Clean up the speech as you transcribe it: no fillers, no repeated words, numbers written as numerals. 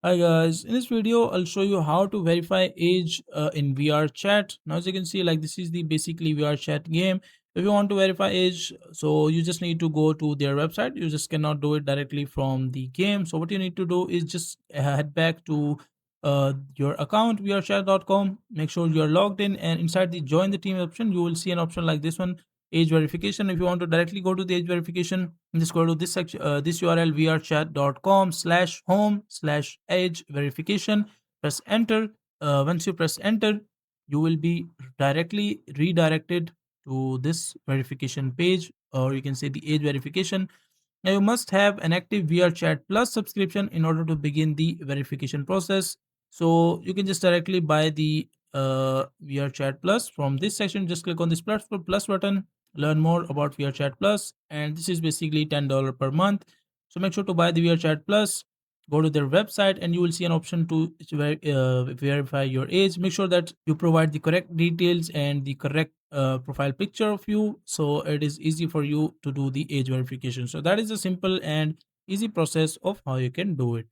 Hi guys, in this video I'll show you how to verify age in VR chat. Now as you can see, like, this is the basically VR chat game. If you want to verify age, so you just need to go to their website. You just cannot do it directly from the game. So what you need to do is just head back to your account vrchat.com. Make sure you're logged in, and inside the join the team option you will see an option like this one, age verification. If you want to directly go to the age verification, just go to this section, this URL, vrchat.com/home/age verification. Press enter. Once you press enter, you will be directly redirected to this verification page, or you can say the age verification. Now you must have an active VRChat Plus subscription in order to begin the verification process. So you can just directly buy the VRChat Plus from this section. Just click on this plus button, learn more about VRChat Plus, and this is basically $10 per month. So make sure to buy the VRChat Plus. Go to their website and you will see an option to verify your age. Make sure that you provide the correct details and the correct profile picture of you, so it is easy for you to do the age verification. So that is a simple and easy process of how you can do it.